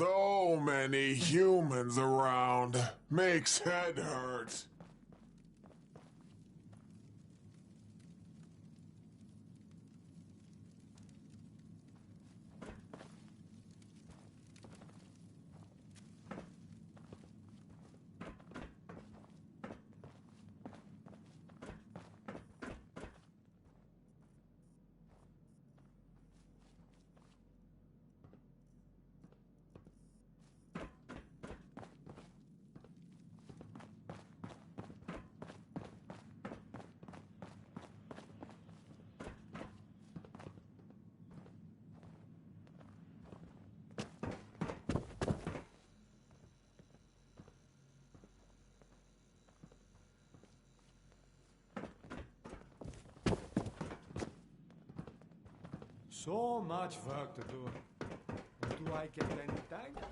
So many humans around. Makes head hurt. So much work to do. But do I get any time?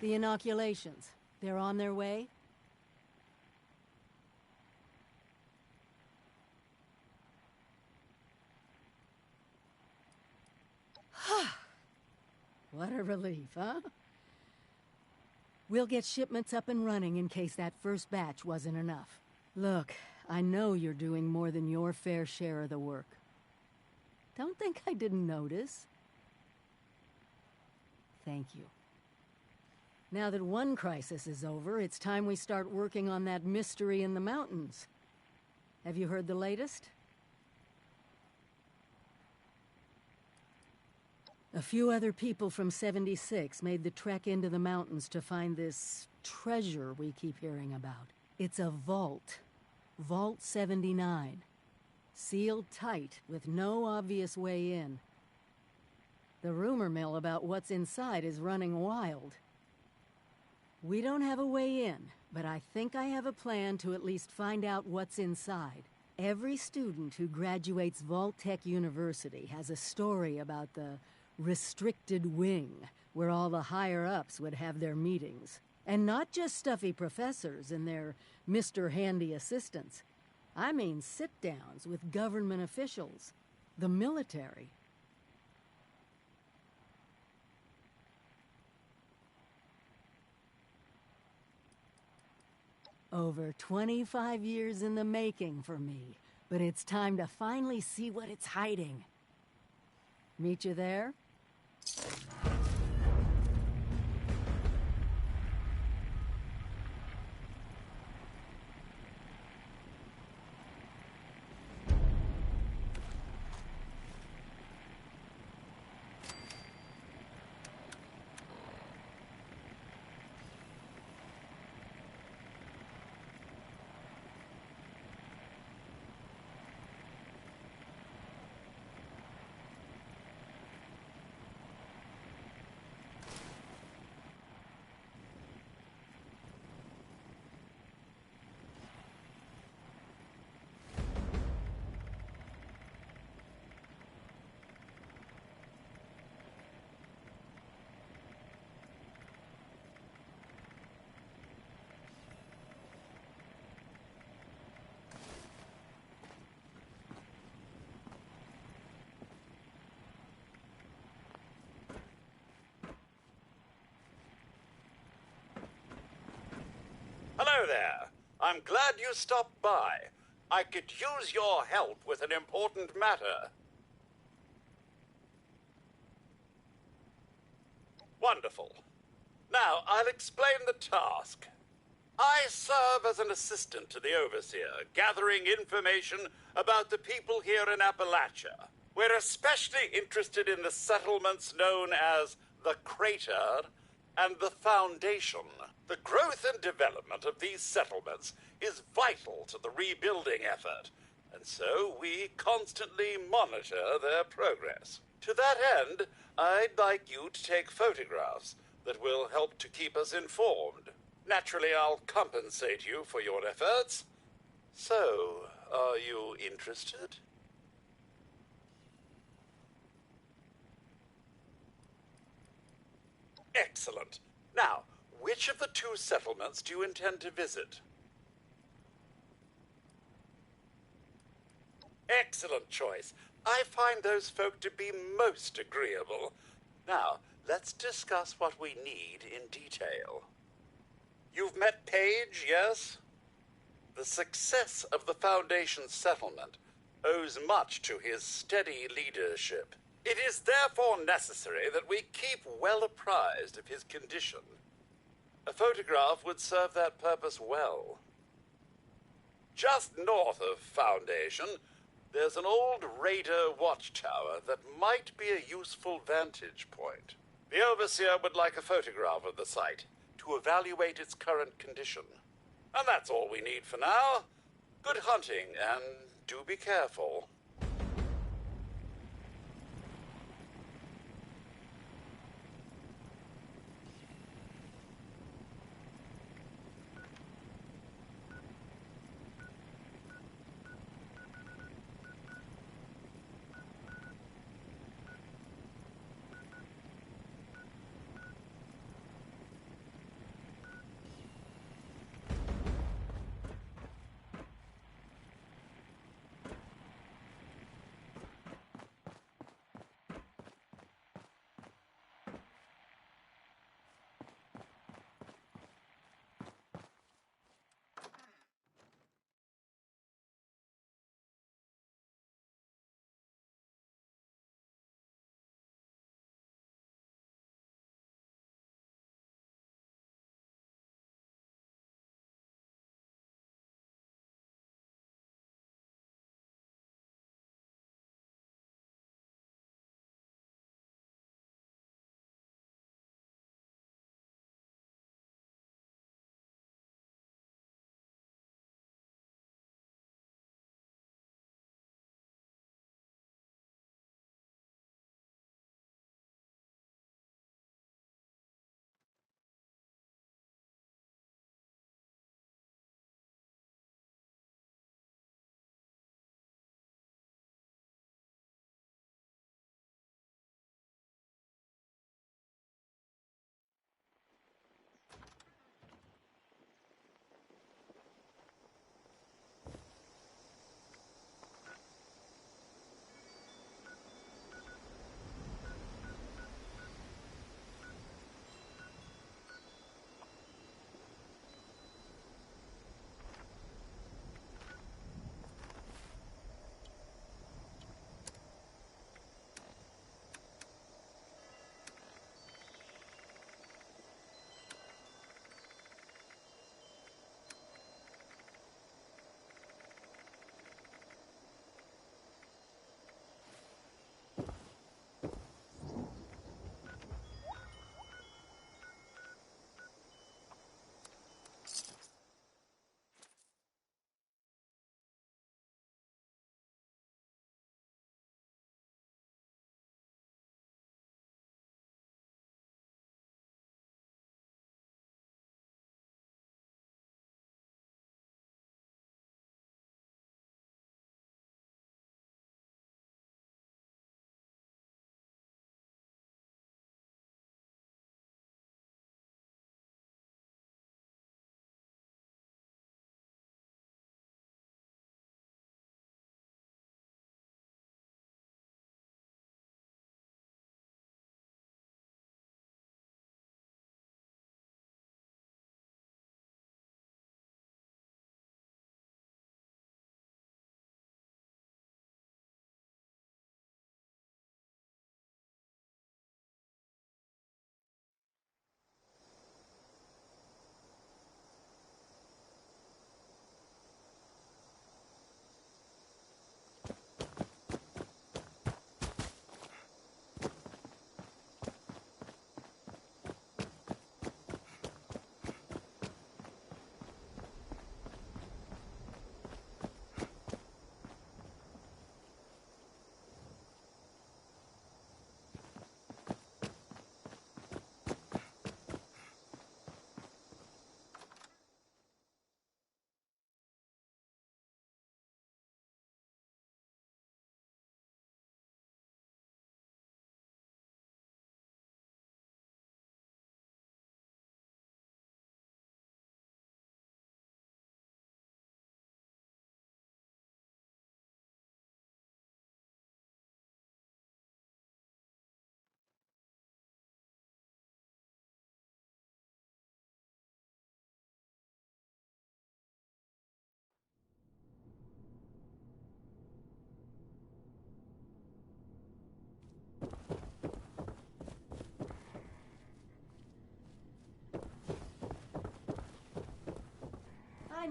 The inoculations, they're on their way? What a relief, huh? We'll get shipments up and running in case that first batch wasn't enough. Look, I know you're doing more than your fair share of the work. Don't think I didn't notice. Thank you. Now that one crisis is over, it's time we start working on that mystery in the mountains. Have you heard the latest? A few other people from 76 made the trek into the mountains to find this treasure we keep hearing about. It's a vault. Vault 79. Sealed tight with no obvious way in. The rumor mill about what's inside is running wild. We don't have a way in, but I think I have a plan to at least find out what's inside. Every student who graduates Vault-Tec University has a story about the restricted wing, where all the higher-ups would have their meetings. And not just stuffy professors and their Mr. Handy assistants. I mean sit-downs with government officials, the military. Over 25 years in the making for me, but it's time to finally see what it's hiding. Meet you there? Hello there. I'm glad you stopped by. I could use your help with an important matter. Wonderful. Now, I'll explain the task. I serve as an assistant to the Overseer, gathering information about the people here in Appalachia. We're especially interested in the settlements known as the Crater and the Foundation. The growth and development of these settlements is vital to the rebuilding effort, and so we constantly monitor their progress. To that end, I'd like you to take photographs that will help to keep us informed. Naturally, I'll compensate you for your efforts. So, are you interested? Excellent. Now, which of the two settlements do you intend to visit? Excellent choice. I find those folk to be most agreeable. Now, let's discuss what we need in detail. You've met Paige, yes? The success of the Foundation's settlement owes much to his steady leadership. It is therefore necessary that we keep well apprised of his condition. A photograph would serve that purpose well. Just north of Foundation, there's an old raider watchtower that might be a useful vantage point. The Overseer would like a photograph of the site to evaluate its current condition. And that's all we need for now. Good hunting, and do be careful.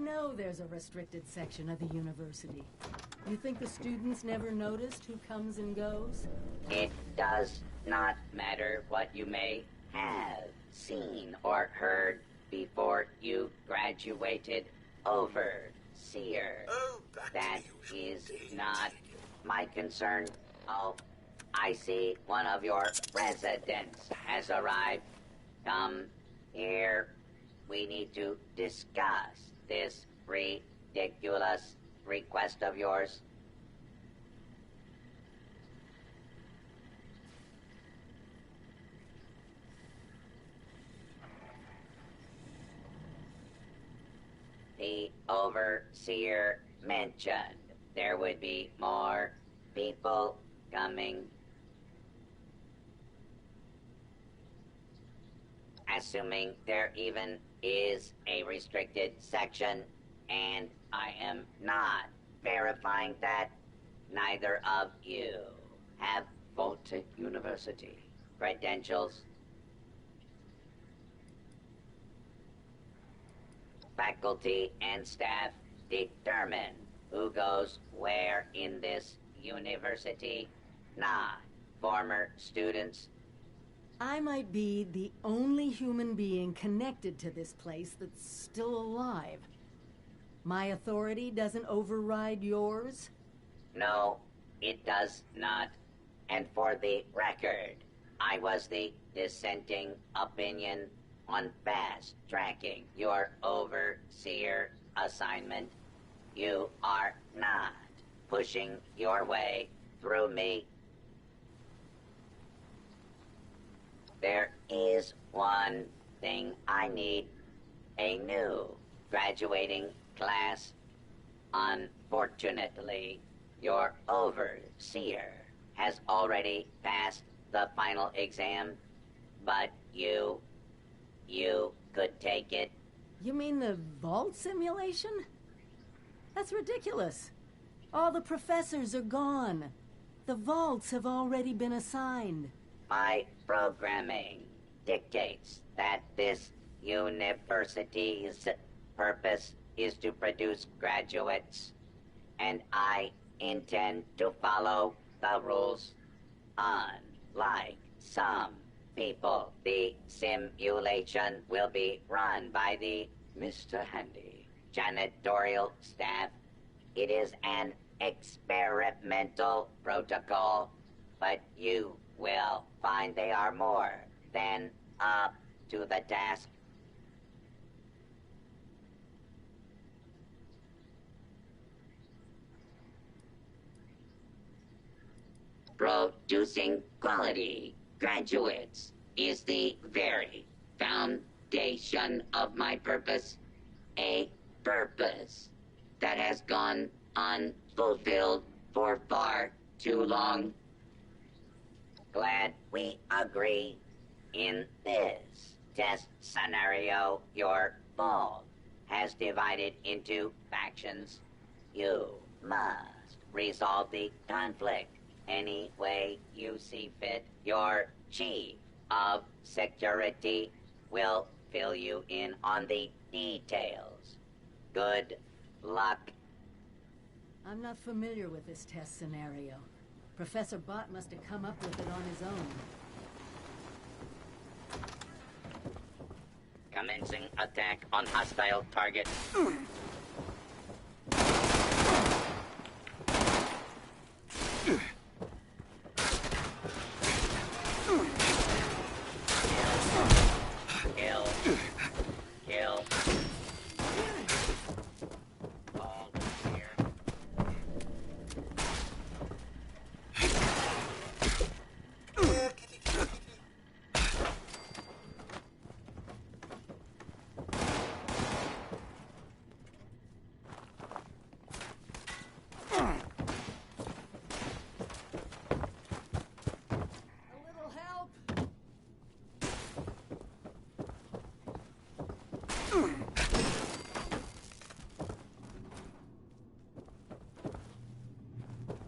know there's a restricted section of the university. You think the students never noticed who comes and goes? It does not matter what you may have seen or heard before you graduated, Overseer. Oh, back That to the usual is days not again. my concern. Oh, I see one of your residents has arrived. Come here. We need to discuss this ridiculous request of yours. The Overseer mentioned there would be more people coming. Assuming there even is a restricted section, and I am not verifying that, neither of you have Voltec University credentials. Faculty and staff determine who goes where in this university, not former students. I might be the only human being connected to this place that's still alive. My authority doesn't override yours? No, it does not. And for the record, I was the dissenting opinion on fast-tracking your Overseer assignment. You are not pushing your way through me. There is one thing I need. A new graduating class. Unfortunately, your Overseer has already passed the final exam, but you could take it. You mean the vault simulation? That's ridiculous. All the professors are gone. The vaults have already been assigned. My programming dictates that this university's purpose is to produce graduates, and I intend to follow the rules. Unlike some people, the simulation will be run by the Mr. Handy janitorial staff. It is an experimental protocol, but you will find they are more than up to the task. Producing quality graduates is the very foundation of my purpose. A purpose that has gone unfulfilled for far too long. Glad we agree. In this test scenario, your vault has divided into factions. You must resolve the conflict any way you see fit. Your chief of security will fill you in on the details. Good luck. I'm not familiar with this test scenario. Professor Bott must have come up with it on his own. Commencing attack on hostile target. Kill. Kill. All clear. A little help?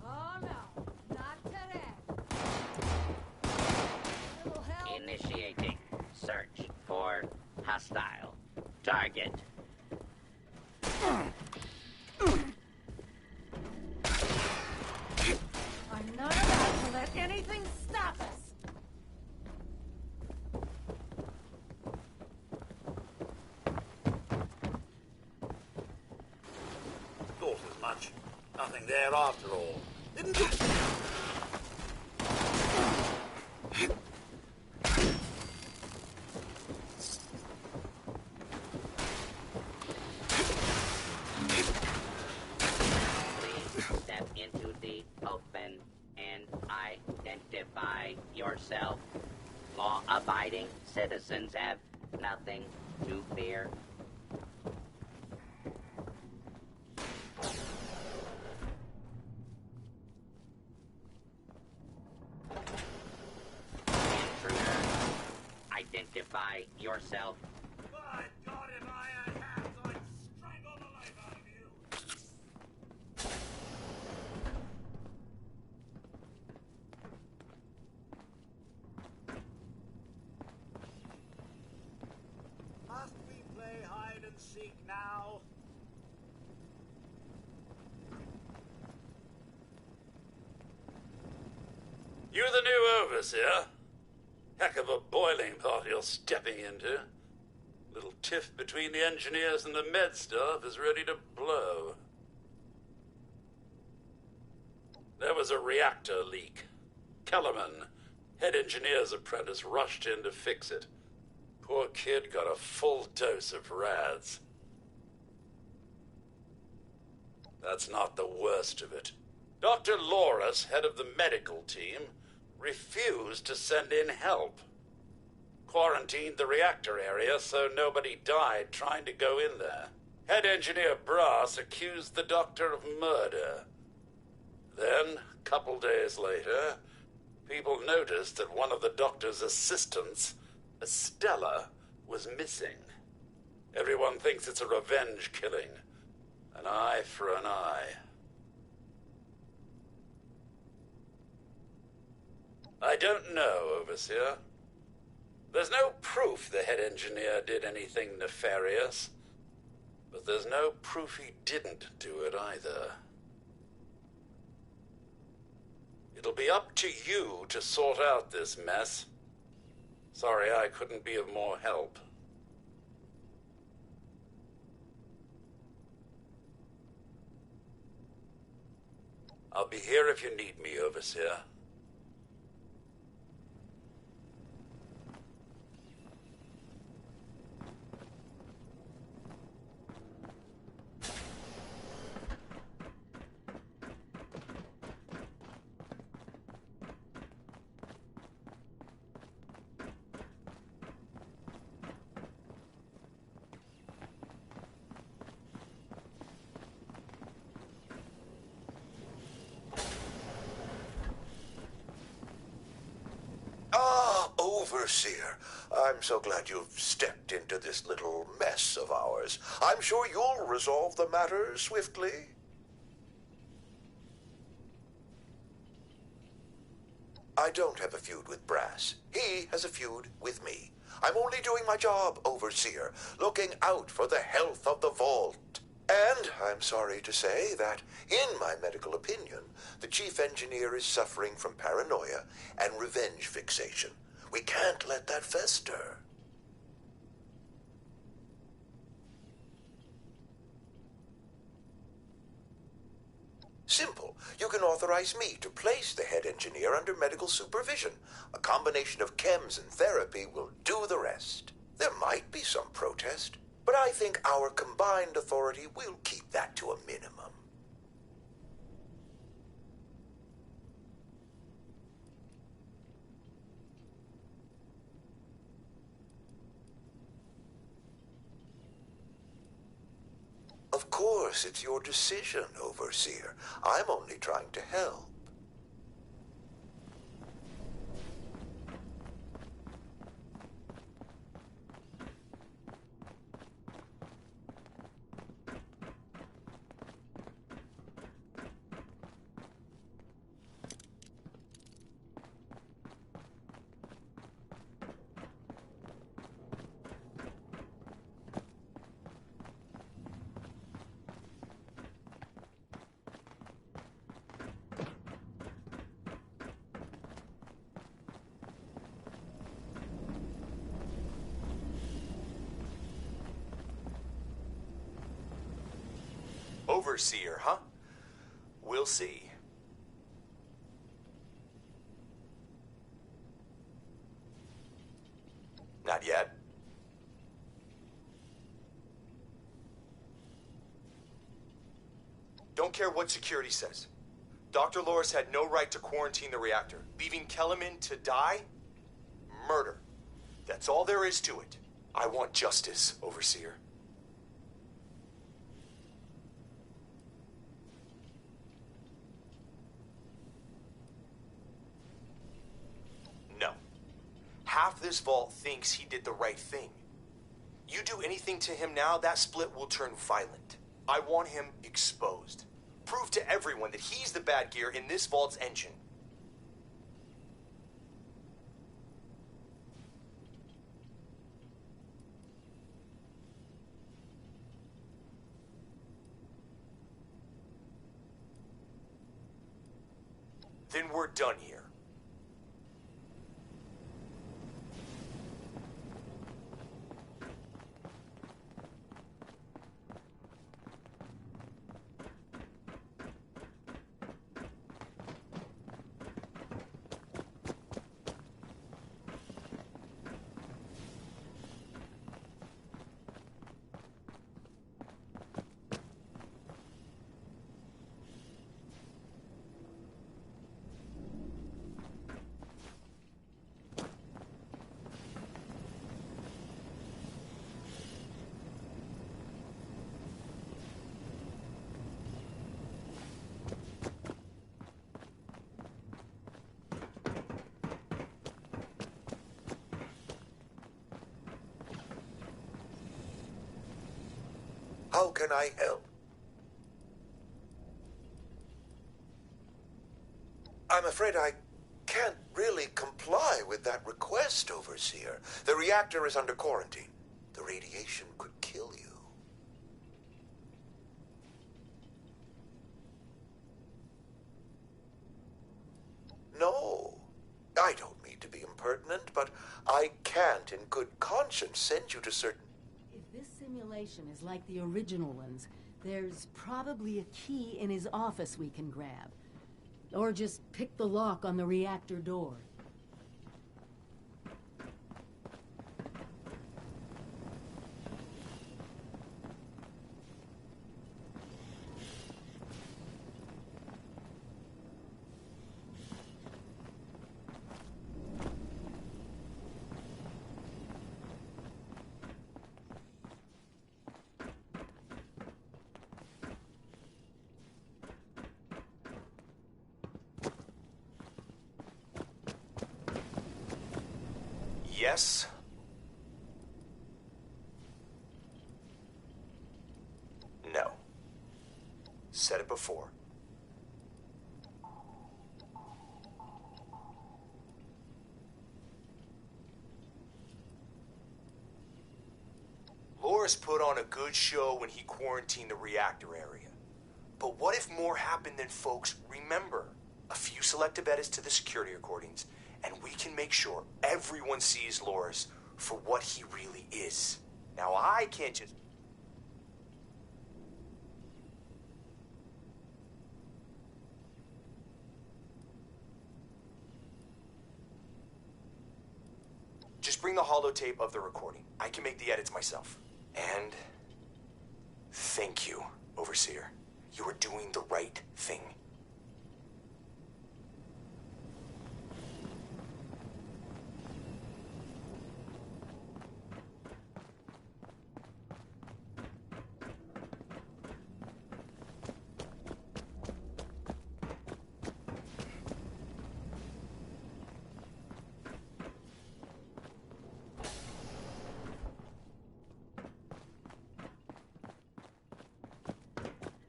Oh no, not today. A little help? Initiating search for hostile target. Nothing there after all. Didn't you? Please step into the open and identify yourself. Law-abiding citizens have nothing to fear. Intruder, identify yourself. My God, if I had hands, I'd strangle the life out of you. Must we play hide and seek now? You the new overseer? Heck of a boiling pot you're stepping into. Little tiff between the engineers and the med staff is ready to blow. There was a reactor leak. Kellerman, head engineer's apprentice, rushed in to fix it. Poor kid got a full dose of rads. That's not the worst of it. Dr. Loris, head of the medical team, refused to send in help. Quarantined the reactor area so nobody died trying to go in there. Head engineer Brass accused the doctor of murder. Then, a couple days later, people noticed that one of the doctor's assistants, Estella, was missing. Everyone thinks it's a revenge killing. An eye for an eye. I don't know, Overseer. There's no proof the head engineer did anything nefarious, but there's no proof he didn't do it either. It'll be up to you to sort out this mess. Sorry I couldn't be of more help. I'll be here if you need me, Overseer. Overseer, I'm so glad you've stepped into this little mess of ours. I'm sure you'll resolve the matter swiftly. I don't have a feud with Brass. He has a feud with me. I'm only doing my job, Overseer, looking out for the health of the vault. And I'm sorry to say that, in my medical opinion, the chief engineer is suffering from paranoia and revenge fixation. We can't let that fester. Simple. You can authorize me to place the head engineer under medical supervision. A combination of chems and therapy will do the rest. There might be some protest, but I think our combined authority will keep that to a minimum. Of course, it's your decision, Overseer. I'm only trying to help. Overseer, huh? We'll see. Not yet. Don't care what security says. Dr. Loris had no right to quarantine the reactor. Leaving Kellerman to die? Murder. That's all there is to it. I want justice, Overseer. No. Half this vault thinks he did the right thing. You do anything to him now, that split will turn violent. I want him exposed. Prove to everyone that he's the bad gear in this vault's engine. Then we're done here. How can I help? I'm afraid I can't really comply with that request, Overseer. The reactor is under quarantine. The radiation could kill you. No, I don't mean to be impertinent, but I can't in good conscience send you to certain... If this simulation is like the original ones, there's probably a key in his office we can grab. Or just pick the lock on the reactor door. Yes? No. Said it before. Loris put on a good show when he quarantined the reactor area. But what if more happened than folks remember? A few selective edits to the security recordings, and we can make sure everyone sees Loris for what he really is. Now, I can't just... Just bring the holotape of the recording. I can make the edits myself. And thank you, Overseer. You are doing the right thing.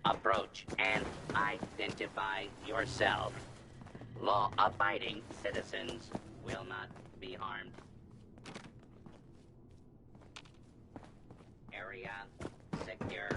Approach and identify yourself. Law-abiding citizens will not be harmed. Area secure.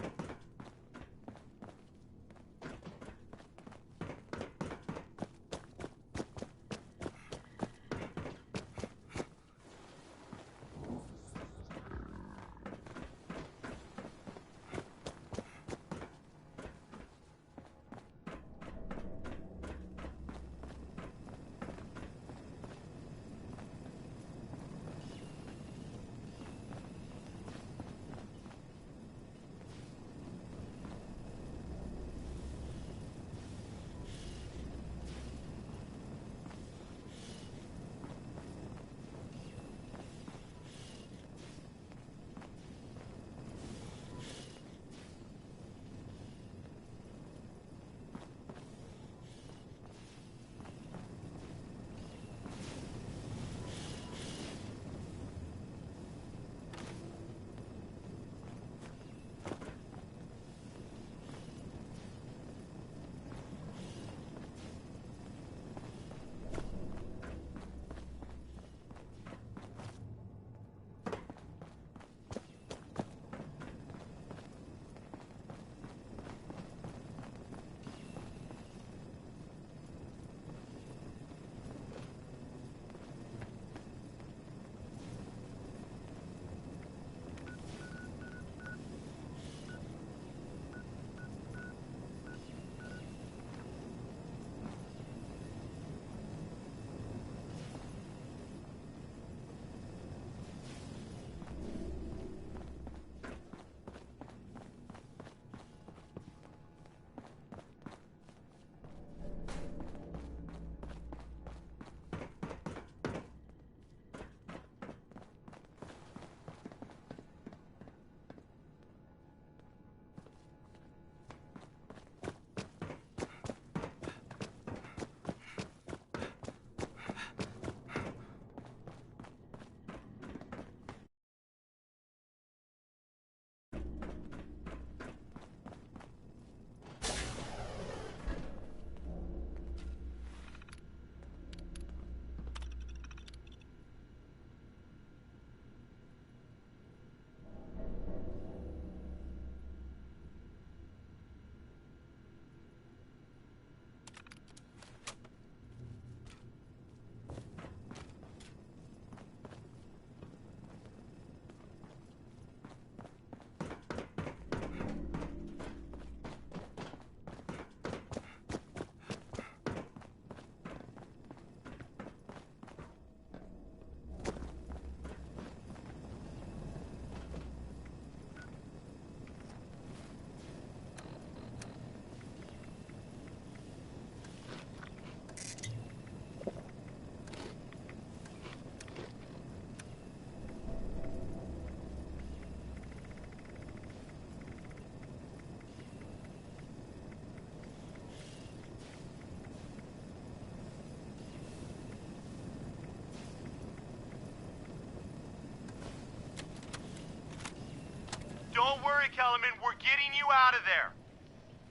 Kellerman. We're getting you out of there.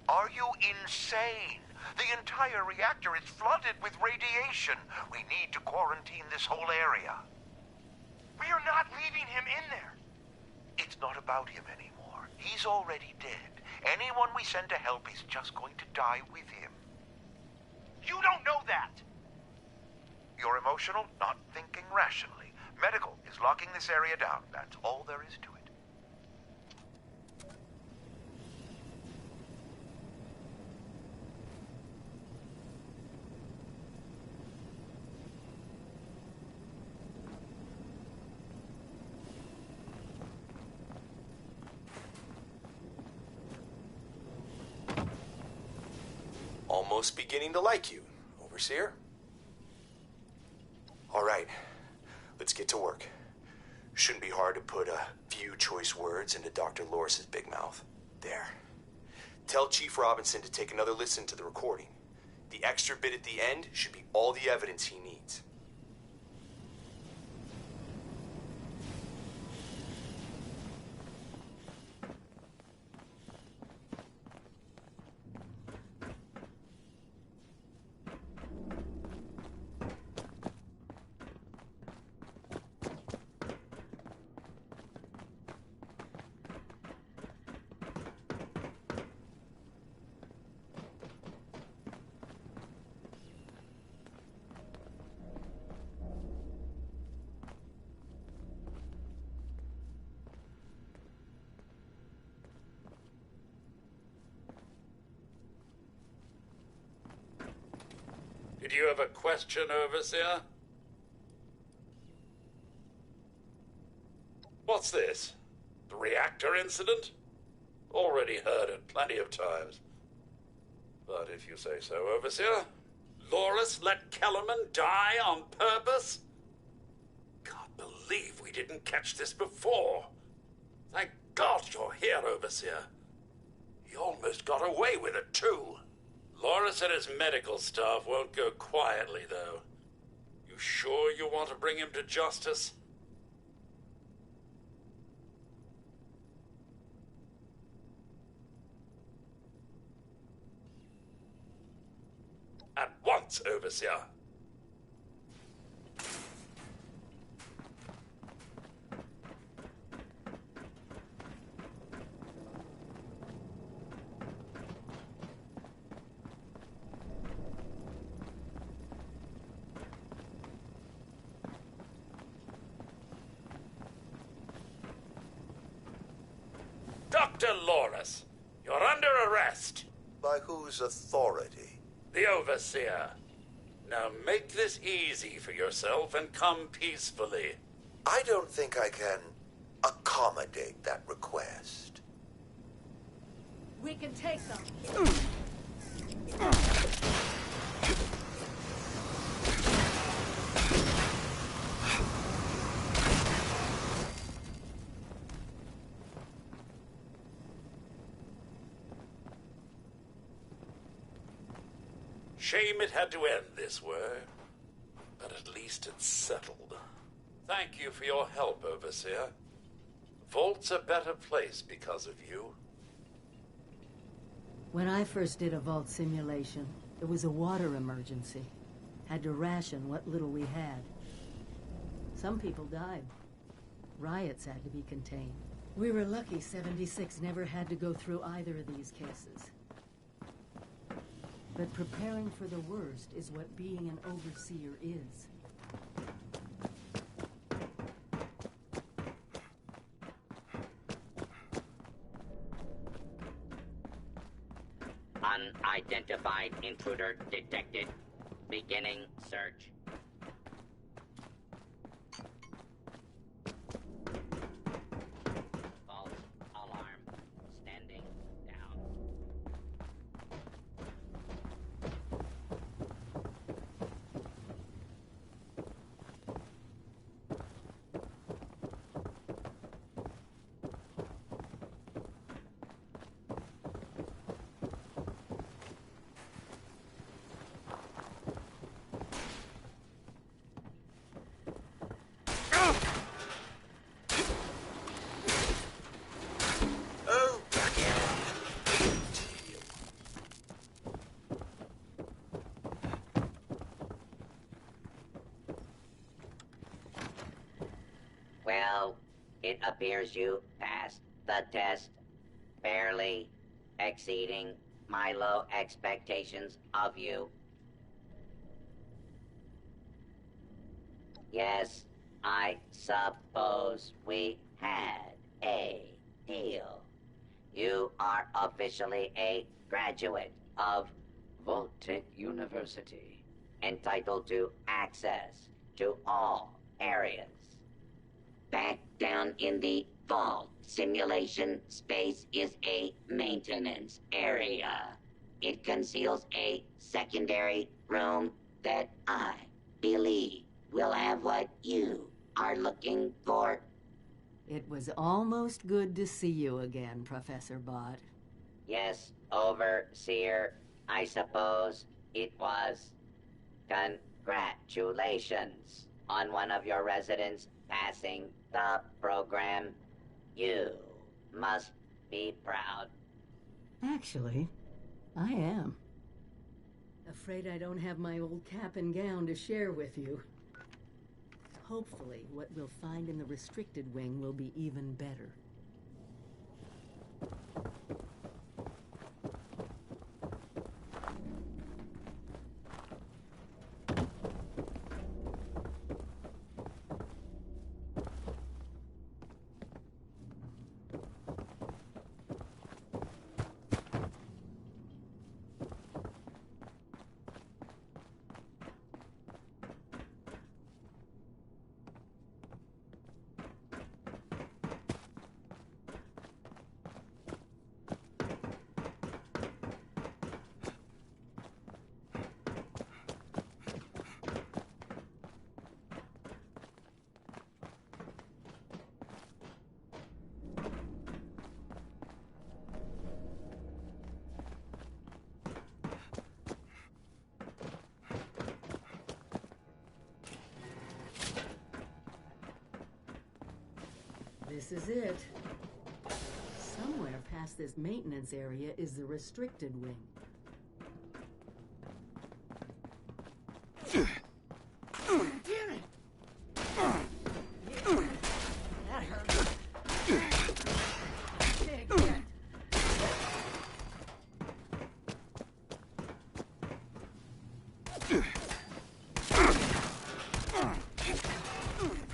Are you insane? The entire reactor is flooded with radiation. We need to quarantine this whole area. We are not leaving him in there. It's not about him anymore. He's already dead. Anyone we send to help is just going to die with him. You don't know that. You're emotional, not thinking rationally. Medical is locking this area down. That's all there is to it. Almost beginning to like you, Overseer. All right, let's get to work. Shouldn't be hard to put a few choice words into Dr. Loris's big mouth. There. Tell Chief Robinson to take another listen to the recording. The extra bit at the end should be all the evidence he needs. Did you have a question, Overseer? What's this? The reactor incident? Already heard it plenty of times. But if you say so, Overseer, Loris let Kellerman die on purpose? Can't believe we didn't catch this before. Thank God you're here, Overseer. He almost got away with it, too. Loris and his medical staff won't go quietly, though. You sure you want to bring him to justice? At once, Overseer. Dr. Loris, you're under arrest. By whose authority? The Overseer. Now make this easy for yourself and come peacefully. I don't think I can accommodate that request. We can take them. Shame it had to end this way, but at least it's settled. Thank you for your help, Overseer. Vault's a better place because of you. When I first did a vault simulation, it was a water emergency. Had to ration what little we had. Some people died. Riots had to be contained. We were lucky 76 never had to go through either of these cases. But preparing for the worst is what being an overseer is. Unidentified intruder detected. Beginning search. False alarm. Standing down. Well, it appears you passed the test, barely exceeding my low expectations of you. Yes, I suppose we had a deal. You are officially a graduate of Voltech University, entitled to access to all areas. Back down in the vault, simulation space is a maintenance area. It conceals a secondary room that I believe will have what you are looking for. It was almost good to see you again, Professor Bott. Yes, Overseer, I suppose it was. Congratulations on one of your residents passing the program. You must be proud. Actually, I am. Afraid I don't have my old cap and gown to share with you. Hopefully, what we'll find in the restricted wing will be even better. This is it. Somewhere past this maintenance area is the restricted wing. Damn it! That hurt. Take that.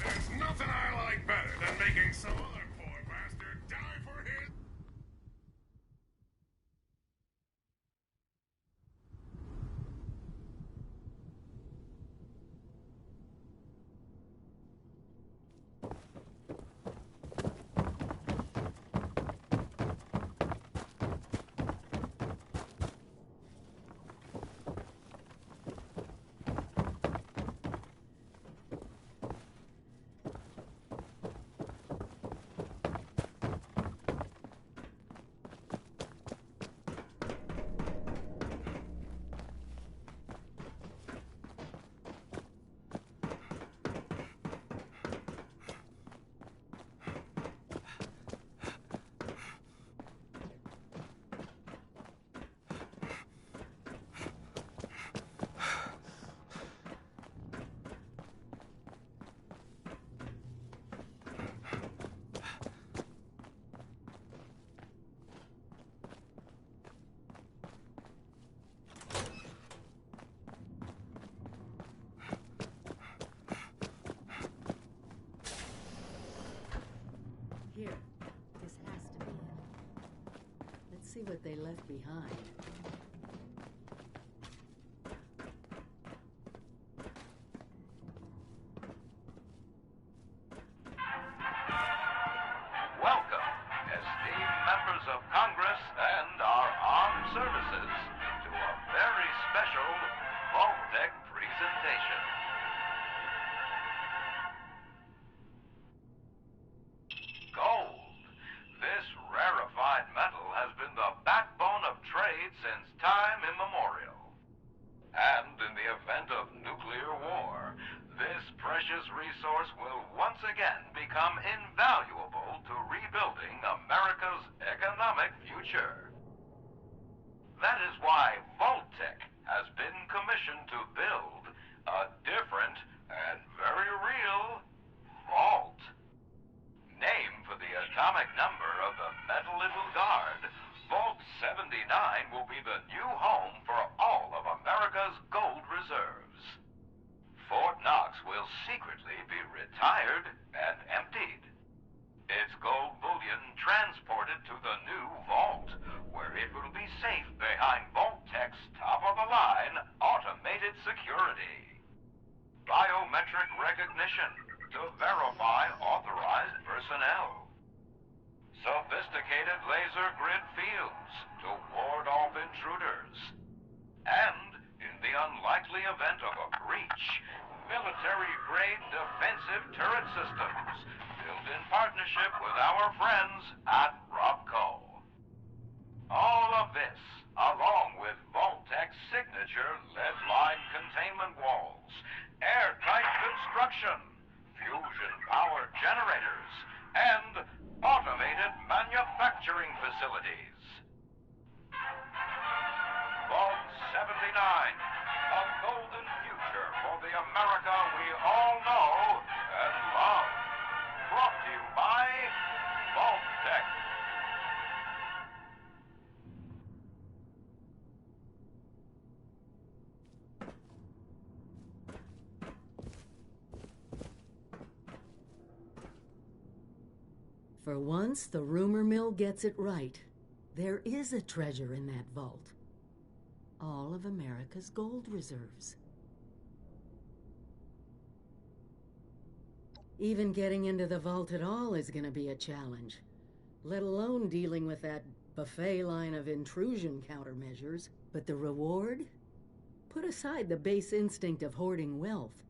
There's nothing I like better than making some other poor bastard die for his... Here, this has to be it. Let's see what they left behind. Welcome, esteemed members of Congress and our armed services, to a very special Vault-Tec presentation. Gold. This rarefied metal has been the backbone of trade since time immemorial. And in the event of nuclear war, this precious resource will once again become invaluable to rebuilding America's economic future. That is why Vault-Tec has been commissioned to build a different and very real vault. partnership with our friends at Robco. All of this, along with Vault-Tec's signature lead-line containment walls, airtight construction, fusion-powered generators, and automated manufacturing facilities. Vault 79, a golden future for the America we all know and love. Brought to you by Vault-Tec. For once, the rumor mill gets it right. There is a treasure in that vault. All of America's gold reserves. Even getting into the vault at all is going to be a challenge, let alone dealing with that buffet line of intrusion countermeasures. But the reward? Put aside the base instinct of hoarding wealth.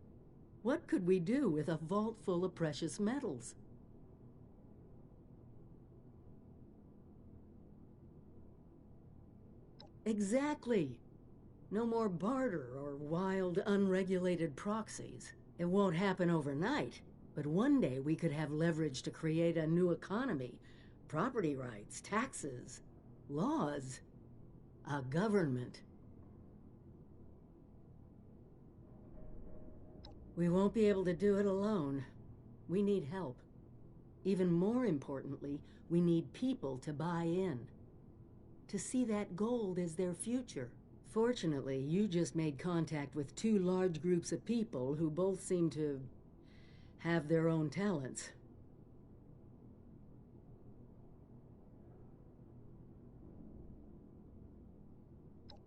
What could we do with a vault full of precious metals? Exactly. No more barter or wild, unregulated proxies. It won't happen overnight, but one day we could have leverage to create a new economy. Property rights, taxes, laws, a government. We won't be able to do it alone. We need help. Even more importantly, we need people to buy in. To see that gold as their future. Fortunately, you just made contact with two large groups of people who both seem to have their own talents.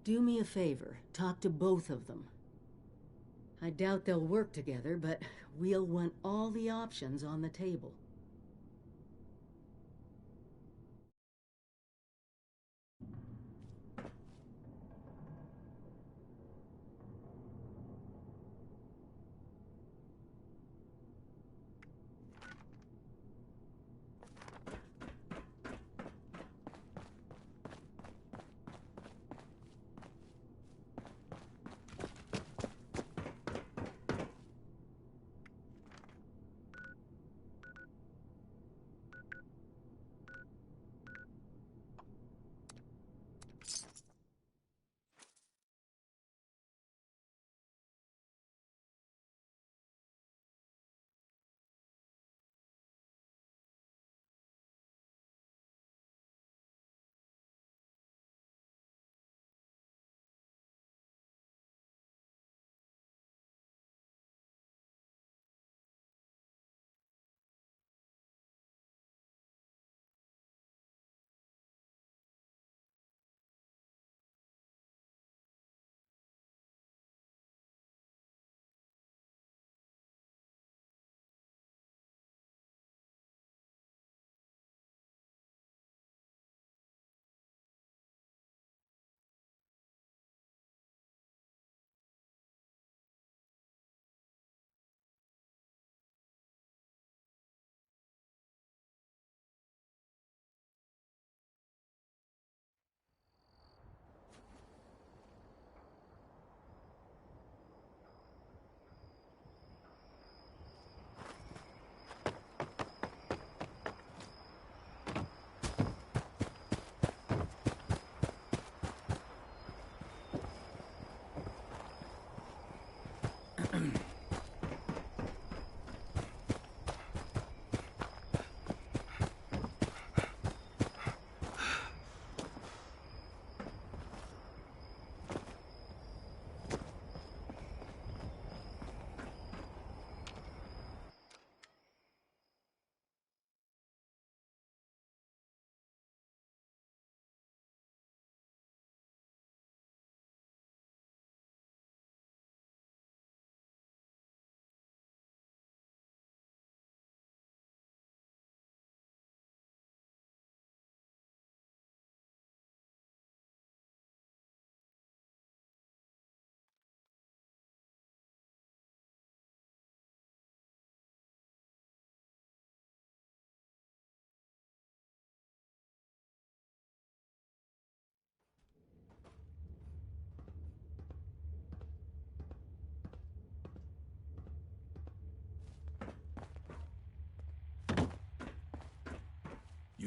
Do me a favor, talk to both of them. I doubt they'll work together, but we'll want all the options on the table.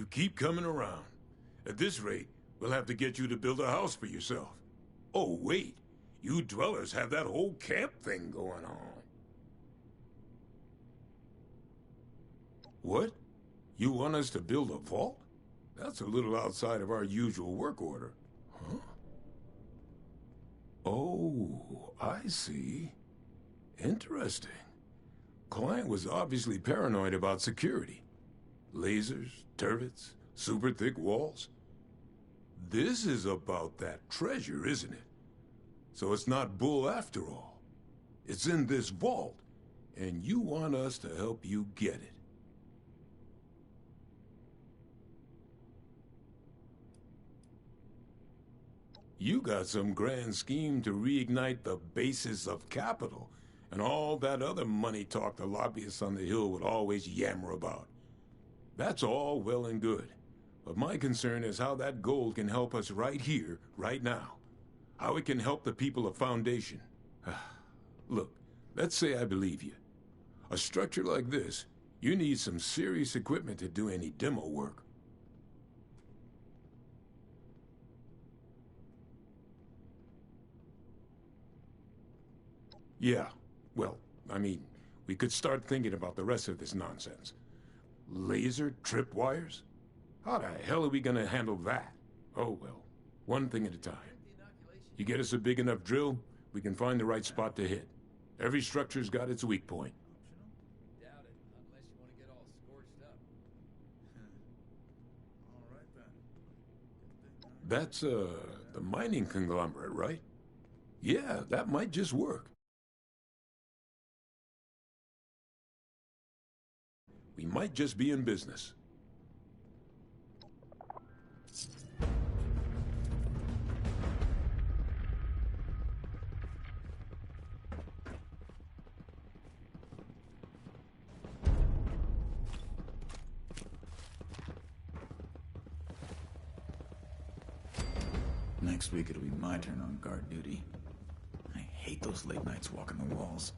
You keep coming around. At this rate, we'll have to get you to build a house for yourself. Oh, wait. You dwellers have that whole camp thing going on. What? You want us to build a vault? That's a little outside of our usual work order. Huh? Oh, I see. Interesting. Client was obviously paranoid about security. Lasers, turrets, super thick walls. This is about that treasure, isn't it? So it's not bull after all. It's in this vault, and you want us to help you get it. You got some grand scheme to reignite the basis of capital, and all that other money talk the lobbyists on the Hill would always yammer about. That's all well and good, but my concern is how that gold can help us right here, right now. How it can help the people of Foundation. Look, let's say I believe you. A structure like this, you need some serious equipment to do any demo work. Yeah, well, I mean, we could start thinking about the rest of this nonsense. Laser tripwires? How the hell are we gonna handle that? Oh well, one thing at a time. You get us a big enough drill, we can find the right spot to hit. Every structure's got its weak point. Doubt it, unless you want to get all scorched up. All right then. That's, the mining conglomerate, right? Yeah, that might just work. We might just be in business. Next week it'll be my turn on guard duty. I hate those late nights walking the walls.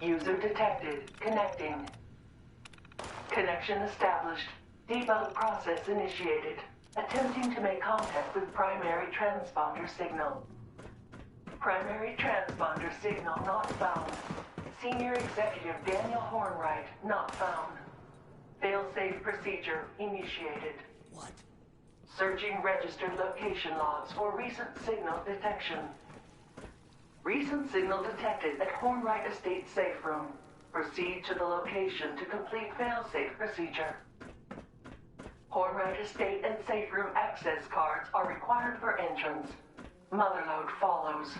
User detected. Connecting. Connection established. Debug process initiated. Attempting to make contact with primary transponder signal. Primary transponder signal not found. Senior Executive Daniel Hornwright not found. Failsafe procedure initiated. What? Searching registered location logs for recent signal detection. Recent signal detected at Hornwright Estate safe room. Proceed to the location to complete failsafe procedure. Hornwright Estate and safe room access cards are required for entrance. Motherlode follows.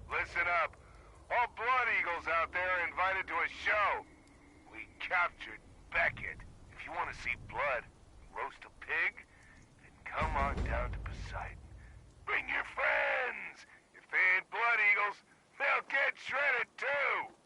Listen up. All Blood Eagles out there are invited to a show. We captured Beckett. If you want to see blood, roast a pig, then come on down to Poseidon. Bring your friends. If they ain't Blood Eagles, they'll get shredded too.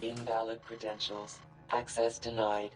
Invalid credentials. Access denied.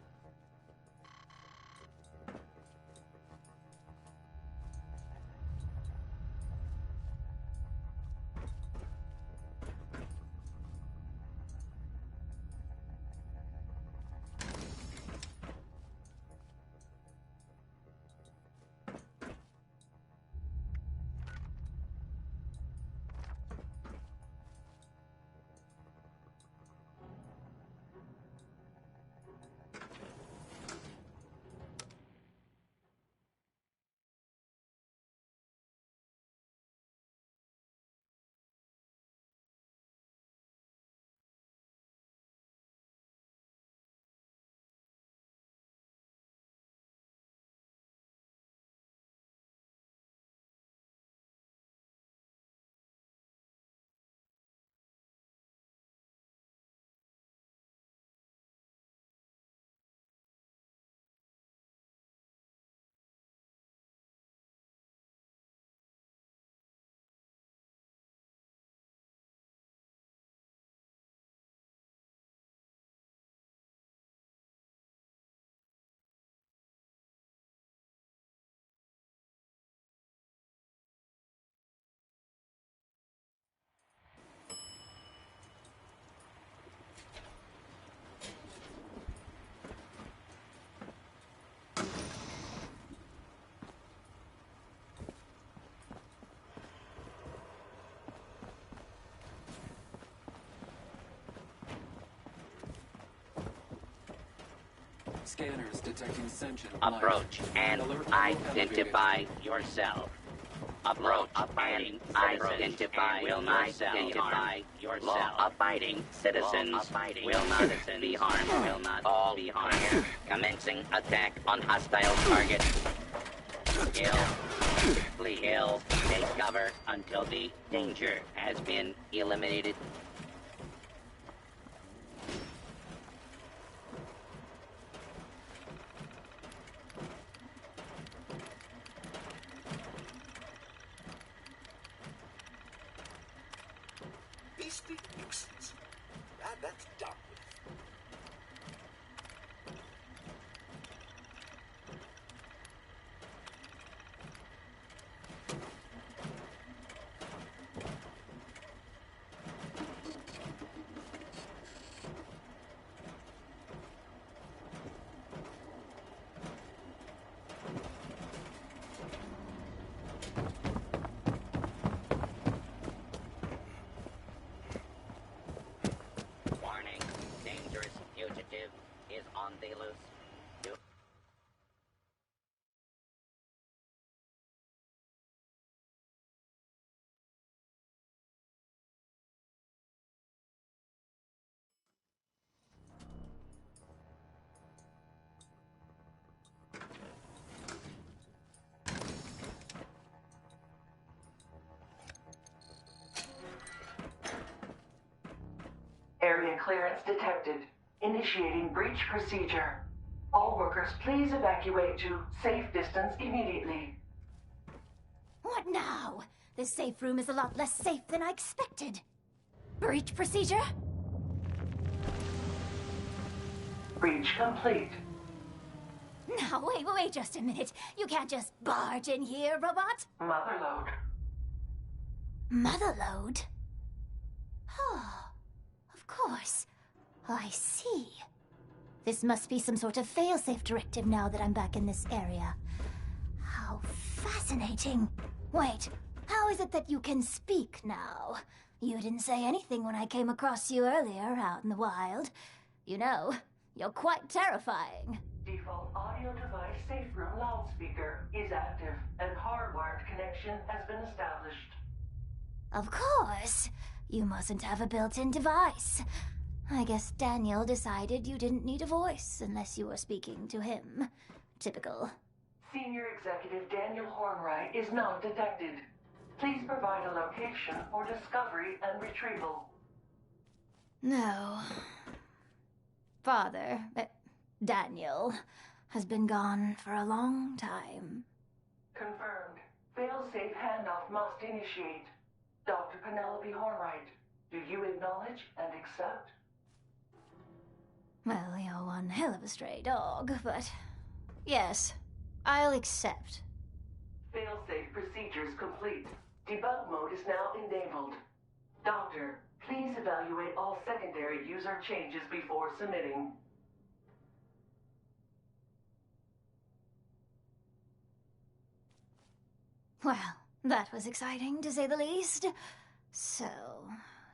Scanners detecting sentient Approach and identify yourself. Approach and identify yourself. Law-abiding citizens will not be harmed. All clear. Commencing attack on hostile target. Kill. Flee. Kill. Take cover until the danger has been eliminated. Beastly nuisance. That's done with. Warning. Dangerous fugitive is on the loose. Area clearance detected. Initiating breach procedure. All workers, please evacuate to safe distance immediately. What now? This safe room is a lot less safe than I expected. Breach procedure? Breach complete. Now, wait just a minute. You can't just barge in here, robot. Motherload. Motherload? Oh, of course. I see. This must be some sort of failsafe directive now that I'm back in this area. How fascinating. Wait, how is it that you can speak now? You didn't say anything when I came across you earlier out in the wild. You know, you're quite terrifying. Default audio device safe room loudspeaker is active and hardwired connection has been established. Of course. You mustn't have a built-in device. I guess Daniel decided you didn't need a voice unless you were speaking to him. Typical. Senior Executive Daniel Hornwright is not detected. Please provide a location for discovery and retrieval. No. Father, Daniel, has been gone for a long time. Confirmed. Fail-safe handoff must initiate. Dr. Penelope Hornwright, do you acknowledge and accept? Well, you're one hell of a stray dog, but... Yes, I'll accept. Failsafe procedures complete. Debug mode is now enabled. Doctor, please evaluate all secondary user changes before submitting. Well, that was exciting, to say the least. So,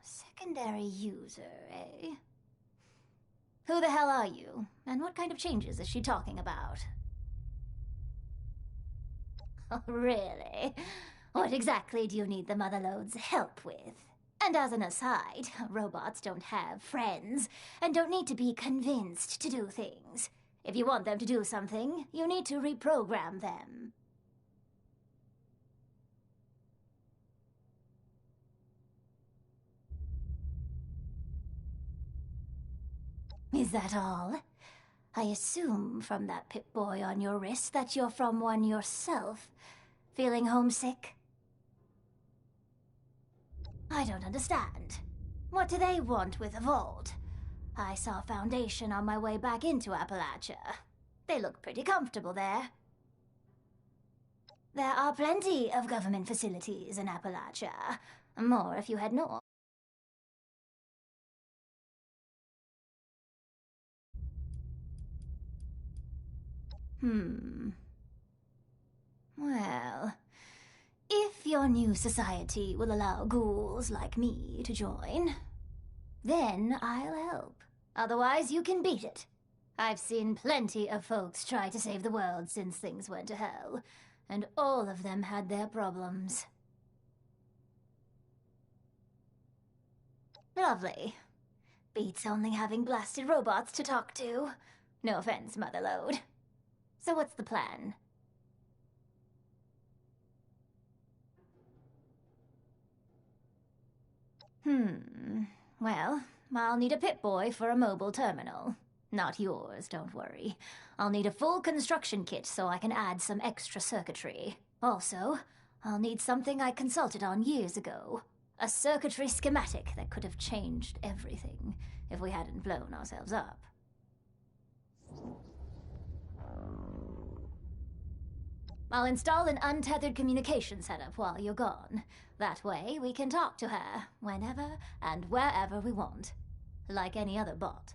secondary user, eh? Who the hell are you? And what kind of changes is she talking about? Oh, really? What exactly do you need the Motherlode's help with? And as an aside, robots don't have friends, and don't need to be convinced to do things. If you want them to do something, you need to reprogram them. Is that all? I assume from that Pip-Boy on your wrist that you're from one yourself. Feeling homesick? I don't understand. What do they want with a vault? I saw Foundation on my way back into Appalachia. They look pretty comfortable there. There are plenty of government facilities in Appalachia. More if you head north. Well, if your new society will allow ghouls like me to join, then I'll help. Otherwise, you can beat it. I've seen plenty of folks try to save the world since things went to hell, and all of them had their problems. Lovely. Beats only having blasted robots to talk to. No offense, Motherlode. So what's the plan? Well, I'll need a Pip-Boy for a mobile terminal. Not yours, don't worry. I'll need a full construction kit so I can add some extra circuitry. Also, I'll need something I consulted on years ago. A circuitry schematic that could have changed everything if we hadn't blown ourselves up. I'll install an untethered communication setup while you're gone. That way, we can talk to her whenever and wherever we want. Like any other bot.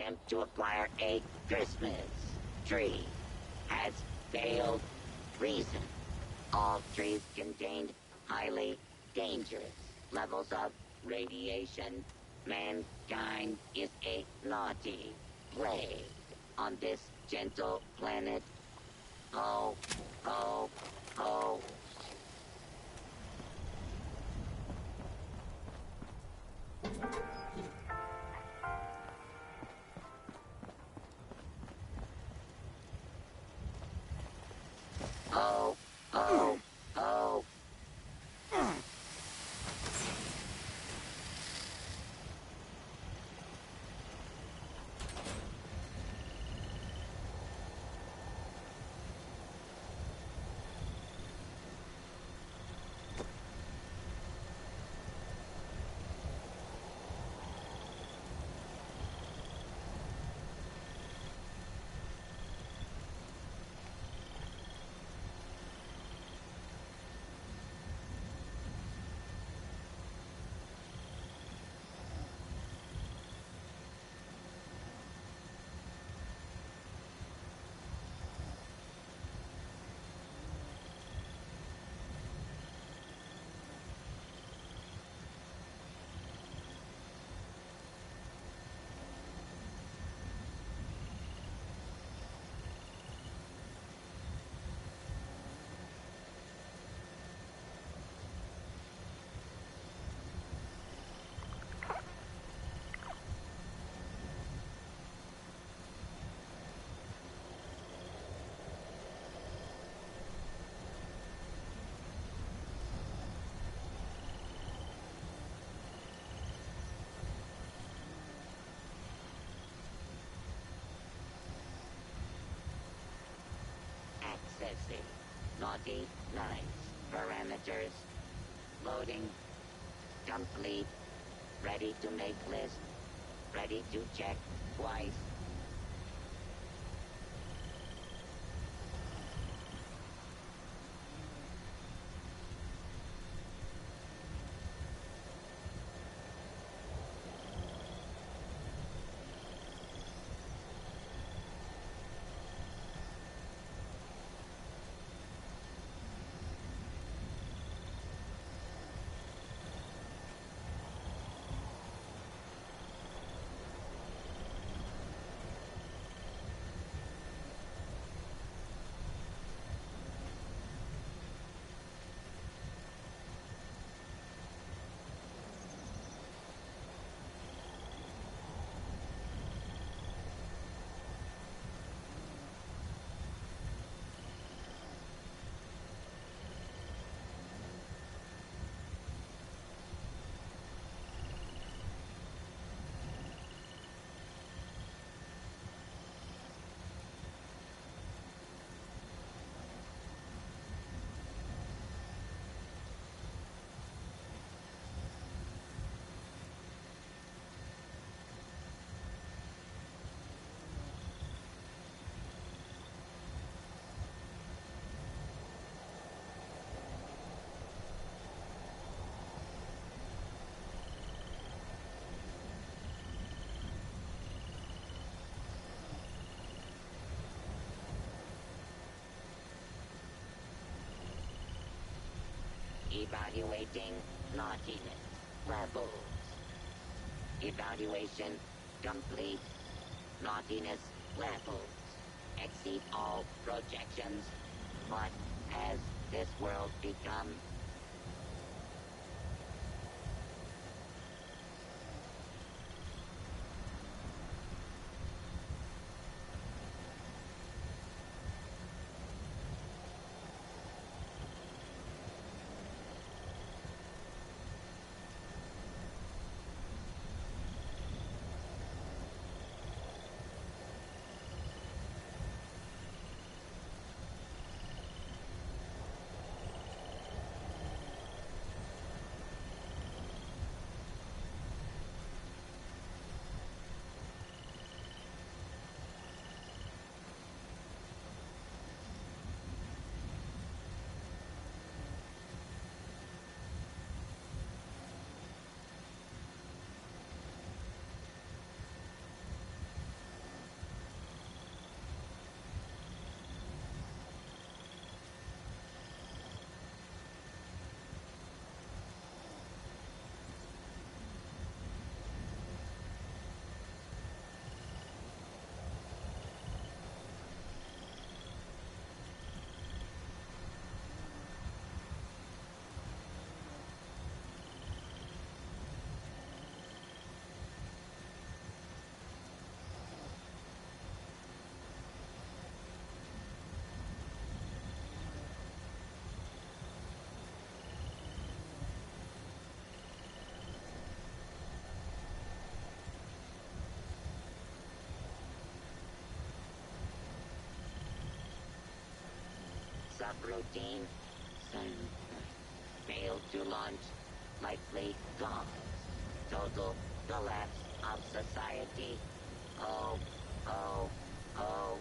attempt to acquire a Christmas tree has failed. Reason: all trees contained highly dangerous levels of radiation. Mankind is a naughty plague on this gentle planet. Ho, ho, ho. Ho, ho, ho. Accessing naughty lines. Parameters. Loading. Complete. Ready to make list. Ready to check twice. Evaluating naughtiness levels. Evaluation complete. Naughtiness levels exceed all projections. What has this world become? Subroutine. Failed to launch. Likely gone. Total collapse of society. Oh, oh, oh.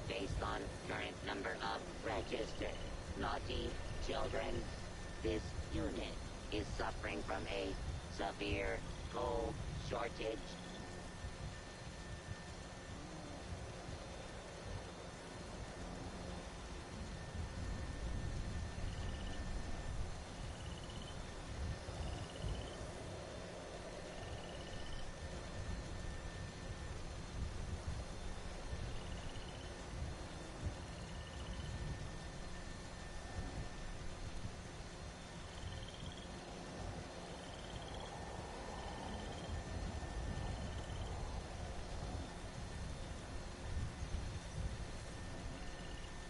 Based on current number of registered naughty children, this unit is suffering from a severe coal shortage.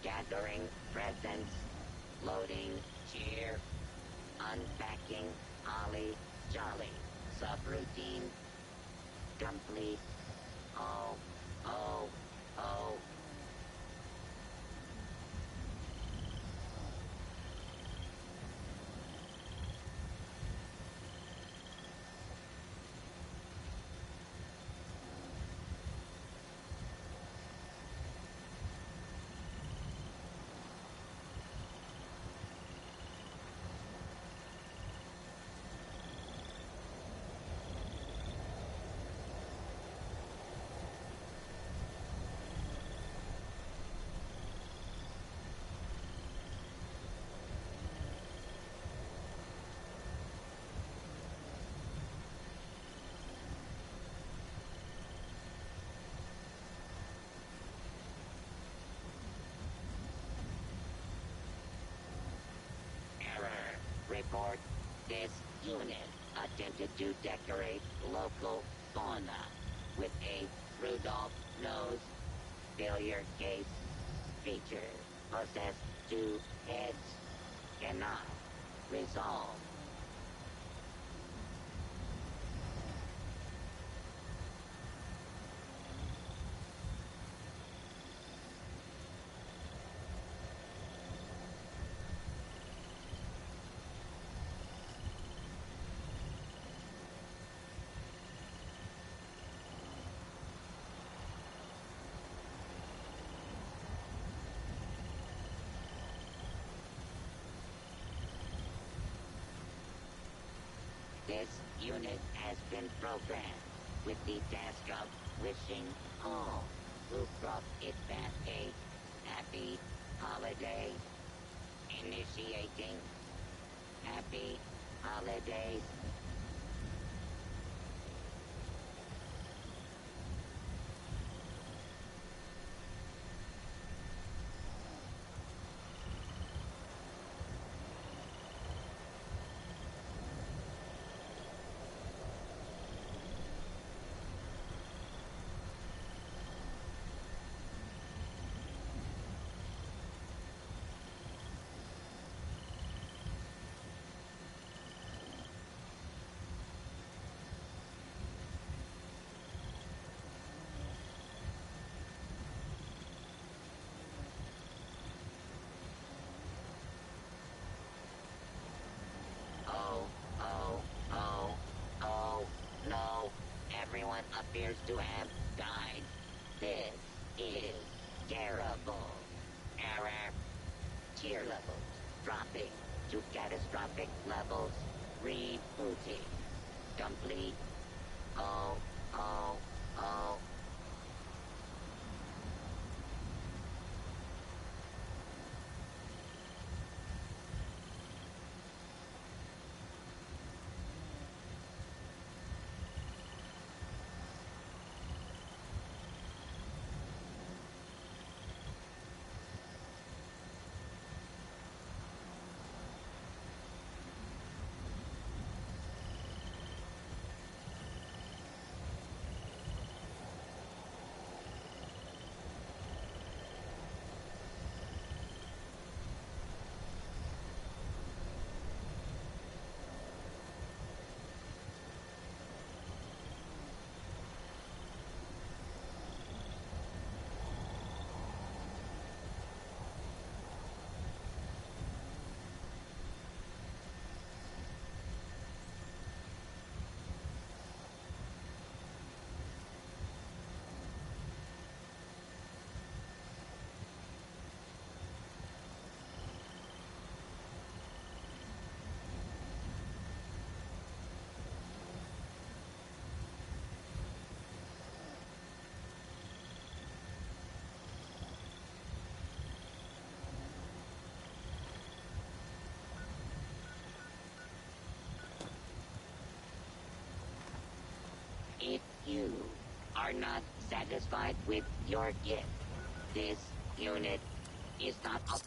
Gathering presents, loading cheer, unpacking holly jolly, subroutine complete. Oh, oh, oh. Report, this unit attempted to decorate local fauna with a Rudolph nose, failure case, feature, possessed 2 heads, cannot resolve. This unit has been programmed with the task of wishing all who brought it back a happy holiday. Initiating happy holidays. appears to have died. This is terrible. Error. Tier levels dropping to catastrophic levels. Rebooting. Complete. Oh, oh, oh. If you are not satisfied with your gift, this unit is not up.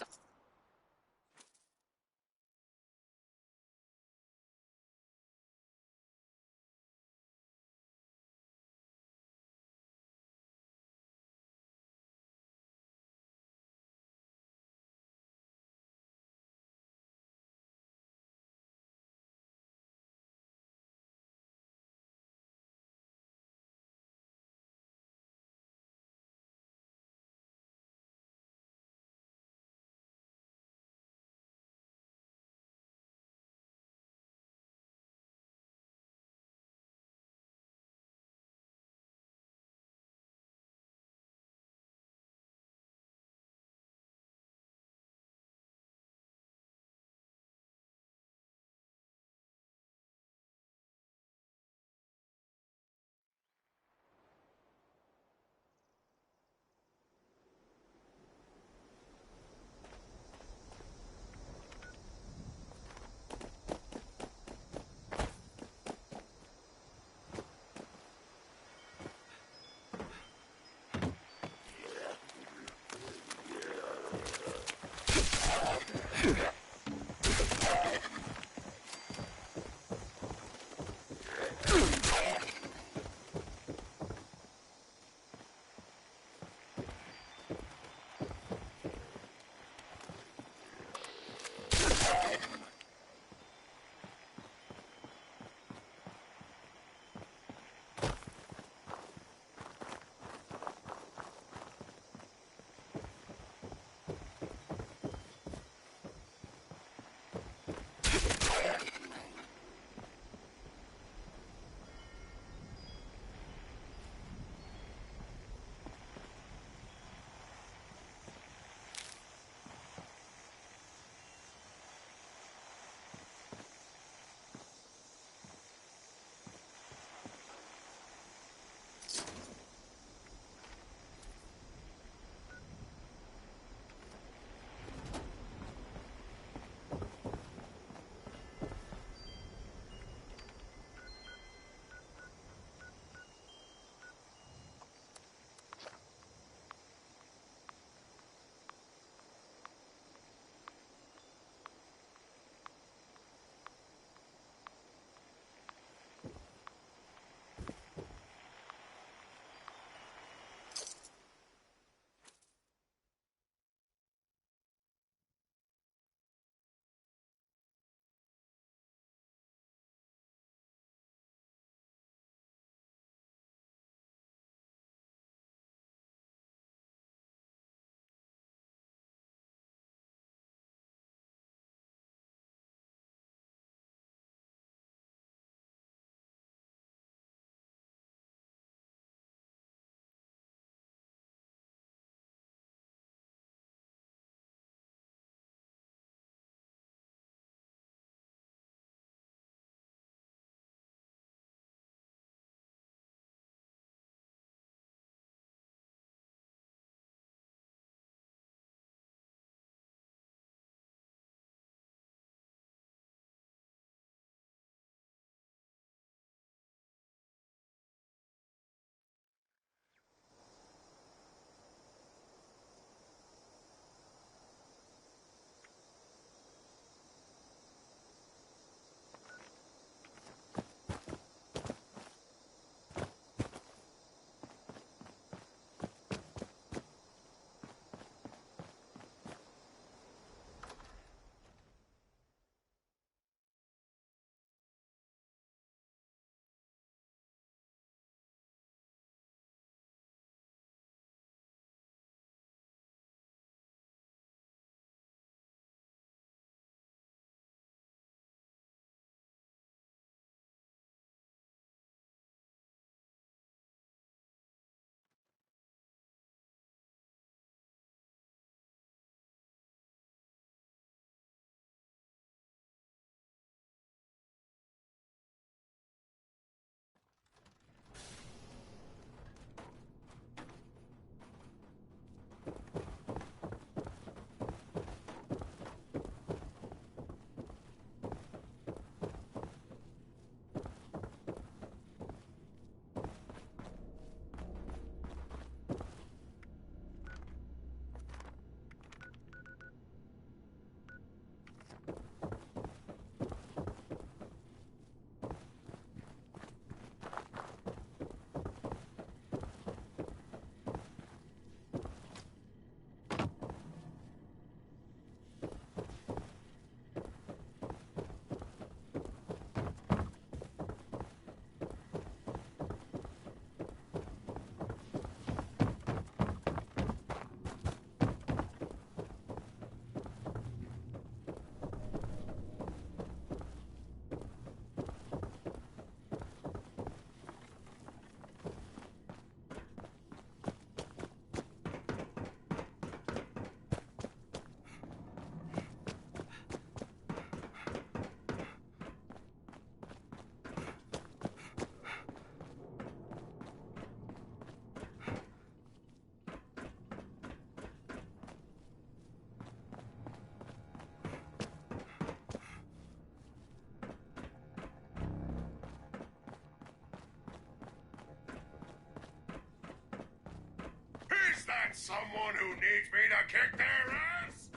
Is that someone who needs me to kick their ass?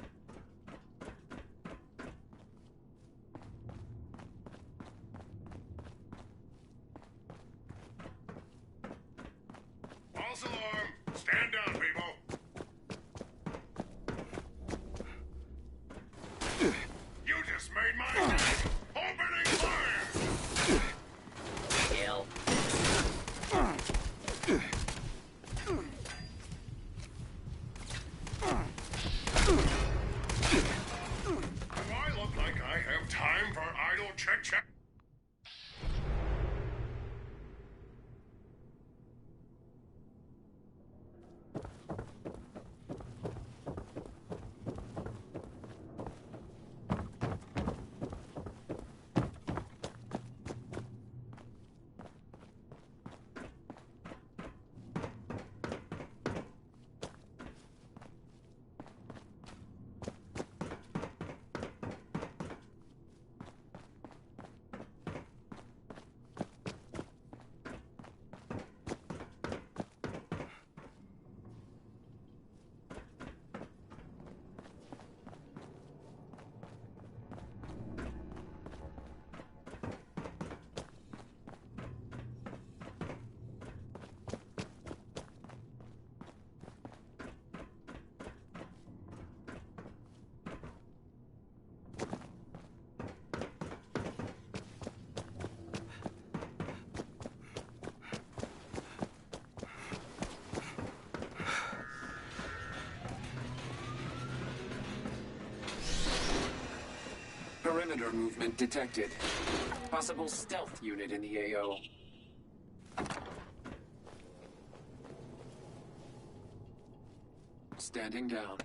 False alarm. Stand down, people. You just made my day. Opening fire! Kill. Do I look like I have time for idle chit-chat? Perimeter movement detected. Possible stealth unit in the AO. Standing down.